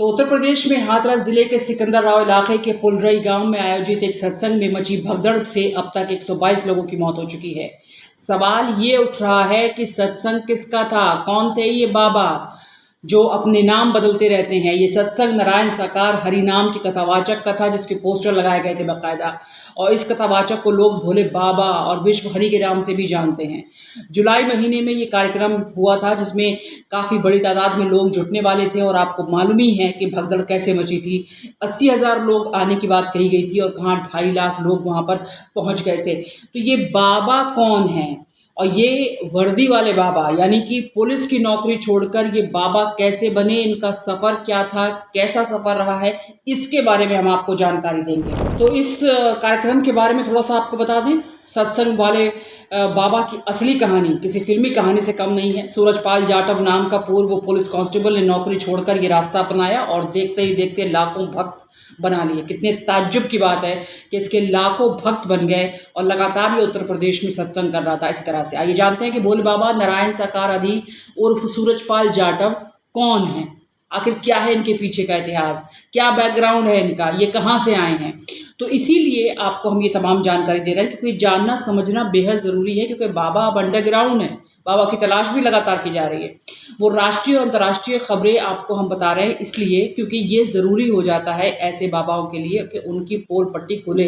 तो उत्तर प्रदेश में हाथरस जिले के सिकंदराबाद इलाके के पुलरई गांव में आयोजित एक सत्संग में मची भगदड़ से अब तक 122 लोगों की मौत हो चुकी है। सवाल ये उठ रहा है कि सत्संग किसका था, कौन थे ये बाबा जो अपने नाम बदलते रहते हैं। ये सत्संग नारायण साकार हरि नाम की कथावाचक का था, जिसके पोस्टर लगाए गए थे बाकायदा, और इस कथावाचक को लोग भोले बाबा और विश्व हरि के नाम से भी जानते हैं। जुलाई महीने में ये कार्यक्रम हुआ था, जिसमें काफ़ी बड़ी तादाद में लोग जुटने वाले थे, और आपको मालूम ही है कि भगदड़ कैसे मची थी। 80,000 लोग आने की बात कही गई थी और कहाँ 2.5 लाख लोग वहाँ पर पहुँच गए थे। तो ये बाबा कौन हैं, और ये वर्दी वाले बाबा यानी कि पुलिस की नौकरी छोड़कर ये बाबा कैसे बने, इनका सफ़र क्या था, कैसा सफ़र रहा है, इसके बारे में हम आपको जानकारी देंगे। तो इस कार्यक्रम के बारे में थोड़ा सा आपको बता दें। सत्संग वाले बाबा की असली कहानी किसी फिल्मी कहानी से कम नहीं है। सूरजपाल जाटव नाम का पूर्व पुलिस कांस्टेबल ने नौकरी छोड़कर ये रास्ता अपनाया और देखते ही देखते लाखों भक्त बना लिए। कितने ताज्जुब की बात है कि इसके लाखों भक्त बन गए, और लगातार ये उत्तर प्रदेश में सत्संग कर रहा था इसी तरह से। आइए जानते हैं कि भोले बाबा नारायण साकार अधि उर्फ सूरजपाल जाटव कौन है, आखिर क्या है इनके पीछे का इतिहास, क्या बैकग्राउंड है इनका, ये कहाँ से आए हैं। तो इसीलिए आपको हम ये तमाम जानकारी दे रहे हैं, क्योंकि जानना समझना बेहद ज़रूरी है, क्योंकि बाबा अब अंडरग्राउंड है, बाबा की तलाश भी लगातार की जा रही है। वो राष्ट्रीय और अंतर्राष्ट्रीय खबरें आपको हम बता रहे हैं इसलिए क्योंकि ये ज़रूरी हो जाता है ऐसे बाबाओं के लिए कि उनकी पोल पट्टी खुले।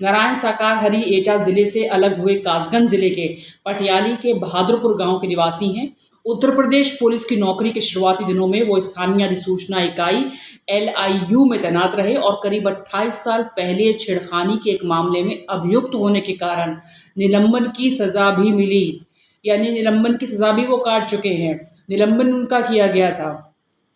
नारायण साकार हरि एटा ज़िले से अलग हुए कासगंज ज़िले के पटियाली के बहादुरपुर गाँव के निवासी हैं। उत्तर प्रदेश पुलिस की नौकरी के शुरुआती दिनों में वो स्थानीय अधिसूचना इकाई LIU में तैनात रहे, और करीब 28 साल पहले छेड़खानी के एक मामले में अभियुक्त होने के कारण निलंबन की सज़ा भी मिली, यानी निलंबन की सज़ा भी वो काट चुके हैं। निलंबन उनका किया गया था।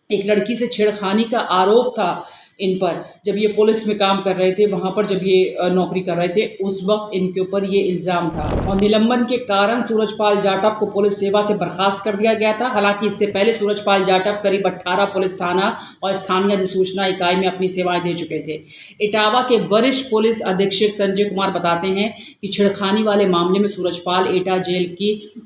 एक लड़की से छेड़खानी का आरोप था इन पर, जब ये पुलिस में काम कर रहे थे, वहाँ पर जब ये नौकरी कर रहे थे, उस वक्त इनके ऊपर ये इल्ज़ाम था, और निलंबन के कारण सूरजपाल जाटव को पुलिस सेवा से बर्खास्त कर दिया गया था। हालांकि इससे पहले सूरजपाल जाटव करीब 18 पुलिस थाना और स्थानीय अधिसूचना इकाई में अपनी सेवाएं दे चुके थे। इटावा के वरिष्ठ पुलिस अधीक्षक संजय कुमार बताते हैं कि छेड़खानी वाले मामले में सूरजपाल एटा जेल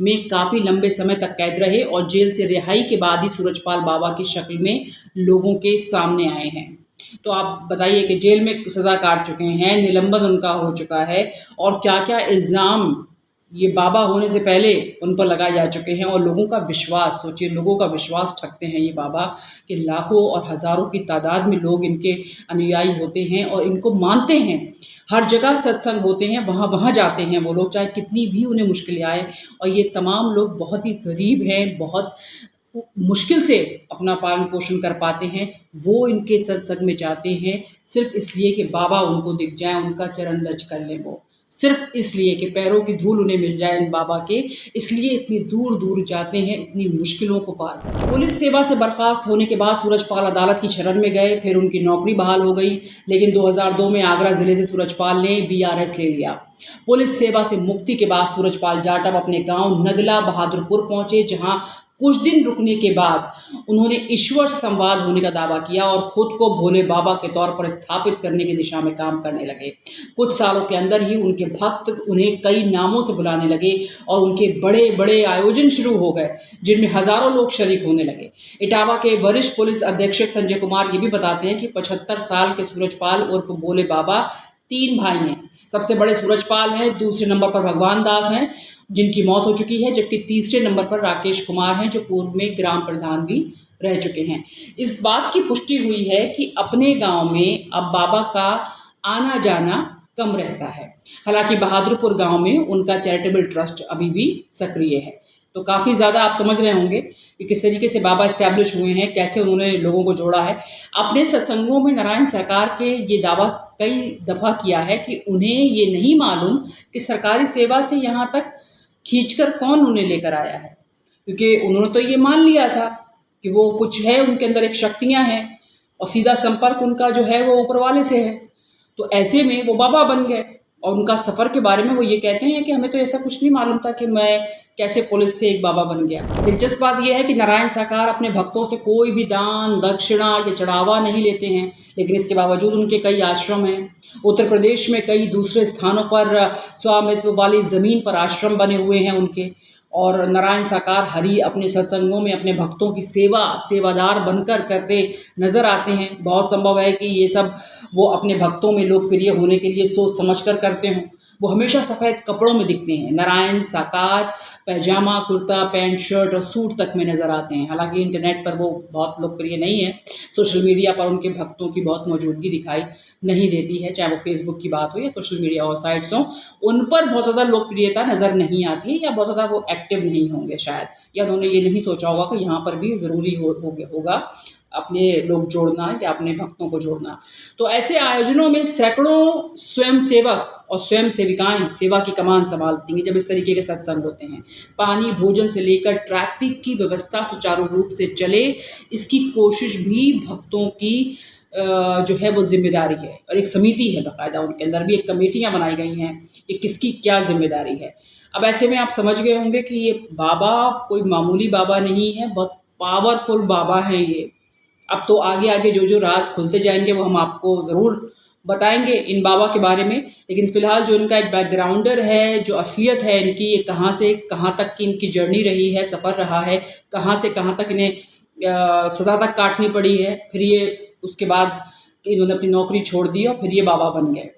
में काफ़ी लंबे समय तक कैद रहे, और जेल से रिहाई के बाद ही सूरजपाल बाबा की शक्ल में लोगों के सामने आए हैं। तो आप बताइए कि जेल में सज़ा काट चुके हैं, निलंबन उनका हो चुका है, और क्या क्या इल्ज़ाम ये बाबा होने से पहले उन पर लगाए जा चुके हैं, और लोगों का विश्वास, सोचिए लोगों का विश्वास ठगते हैं ये बाबा कि लाखों और हज़ारों की तादाद में लोग इनके अनुयायी होते हैं और इनको मानते हैं। हर जगह सत्संग होते हैं, वहाँ वहाँ जाते हैं वो लोग, चाहे कितनी भी उन्हें मुश्किलें आए, और ये तमाम लोग बहुत ही गरीब हैं, बहुत मुश्किल से अपना पालन पोषण कर पाते हैं। वो इनके सत्संग में जाते हैं सिर्फ इसलिए कि बाबा उनको दिख जाए, उनका चरण रज कर लें, वो सिर्फ इसलिए कि पैरों की धूल उन्हें मिल जाए इन बाबा के, इसलिए इतनी दूर दूर जाते हैं, इतनी मुश्किलों को पार कर। पुलिस सेवा से बर्खास्त होने के बाद सूरजपाल अदालत की शरण में गए, फिर उनकी नौकरी बहाल हो गई, लेकिन 2002 में आगरा जिले से सूरजपाल ने BRS ले लिया। पुलिस सेवा से मुक्ति के बाद सूरजपाल जाटव अपने गाँव नगला बहादुरपुर पहुँचे, जहाँ कुछ दिन रुकने के बाद उन्होंने ईश्वर से संवाद होने का दावा किया और ख़ुद को भोले बाबा के तौर पर स्थापित करने की दिशा में काम करने लगे। कुछ सालों के अंदर ही उनके भक्त उन्हें कई नामों से बुलाने लगे, और उनके बड़े बड़े आयोजन शुरू हो गए, जिनमें हज़ारों लोग शरीक होने लगे। इटावा के वरिष्ठ पुलिस अधीक्षक संजय कुमार ये भी बताते हैं कि 75 साल के सूरजपाल उर्फ भोले बाबा 3 भाई हैं। सबसे बड़े सूरजपाल हैं, दूसरे नंबर पर भगवान दास हैं जिनकी मौत हो चुकी है, जबकि तीसरे नंबर पर राकेश कुमार हैं जो पूर्व में ग्राम प्रधान भी रह चुके हैं। इस बात की पुष्टि हुई है कि अपने गांव में अब बाबा का आना जाना कम रहता है। हालांकि बहादुरपुर गांव में उनका चैरिटेबल ट्रस्ट अभी भी सक्रिय है। तो काफ़ी ज़्यादा आप समझ रहे होंगे कि किस तरीके से बाबा इस्टेब्लिश हुए हैं, कैसे उन्होंने लोगों को जोड़ा है। अपने सत्संगों में नारायण सरकार के ये दावा कई दफ़ा किया है कि उन्हें ये नहीं मालूम कि सरकारी सेवा से यहाँ तक खींचकर कौन उन्हें लेकर आया है, क्योंकि उन्होंने तो ये मान लिया था कि वो कुछ है, उनके अंदर एक शक्तियाँ हैं, और सीधा संपर्क उनका जो है वो ऊपर वाले से है। तो ऐसे में वो बाबा बन गए, और उनका सफ़र के बारे में वो ये कहते हैं कि हमें तो ऐसा कुछ नहीं मालूम था कि मैं कैसे पुलिस से एक बाबा बन गया। दिलचस्प बात यह है कि नारायण साकार अपने भक्तों से कोई भी दान दक्षिणा या चढ़ावा नहीं लेते हैं, लेकिन इसके बावजूद उनके कई आश्रम हैं। उत्तर प्रदेश में कई दूसरे स्थानों पर स्वामित्व वाली ज़मीन पर आश्रम बने हुए हैं उनके, और नारायण साकार हरि अपने सत्संगों में अपने भक्तों की सेवादार बनकर करते नज़र आते हैं। बहुत संभव है कि ये सब वो अपने भक्तों में लोकप्रिय होने के लिए सोच समझ कर करते हों। वो हमेशा सफ़ेद कपड़ों में दिखते हैं। नारायण साकार पैजामा, कुर्ता, पैंट, शर्ट और सूट तक में नज़र आते हैं। हालांकि इंटरनेट पर वो बहुत लोकप्रिय नहीं है। सोशल मीडिया पर उनके भक्तों की बहुत मौजूदगी दिखाई नहीं देती है, चाहे वो फेसबुक की बात हो या सोशल मीडिया और साइट्स हों। उन पर बहुत ज़्यादा लोकप्रियता नज़र नहीं आती है या बहुत ज़्यादा वो एक्टिव नहीं होंगे शायद, या उन्होंने ये नहीं सोचा होगा कि यहाँ पर भी ज़रूरी होगा अपने लोग जोड़ना या अपने भक्तों को जोड़ना। तो ऐसे आयोजनों में सैकड़ों स्वयंसेवक और स्वयं सेविकाएं सेवा की कमान संभालती हैं जब इस तरीके के सत्संग होते हैं। पानी, भोजन से लेकर ट्रैफिक की व्यवस्था सुचारू रूप से चले, इसकी कोशिश भी भक्तों की जो है वो जिम्मेदारी है। और एक समिति है बाकायदा, उनके अंदर भी एक कमेटियाँ बनाई गई हैं कि किसकी क्या जिम्मेदारी है। अब ऐसे में आप समझ गए होंगे कि ये बाबा कोई मामूली बाबा नहीं है, बहुत पावरफुल बाबा हैं ये। अब तो आगे आगे जो राज खुलते जाएंगे वो हम आपको ज़रूर बताएंगे इन बाबा के बारे में। लेकिन फ़िलहाल जो इनका एक बैकग्राउंडर है, जो असलियत है इनकी, ये कहाँ से कहाँ तक की इनकी जर्नी रही है, सफ़र रहा है, कहाँ से कहाँ तक इन्हें सज़ा तक काटनी पड़ी है, फिर ये उसके बाद इन्होंने अपनी नौकरी छोड़ दी और फिर ये बाबा बन गए।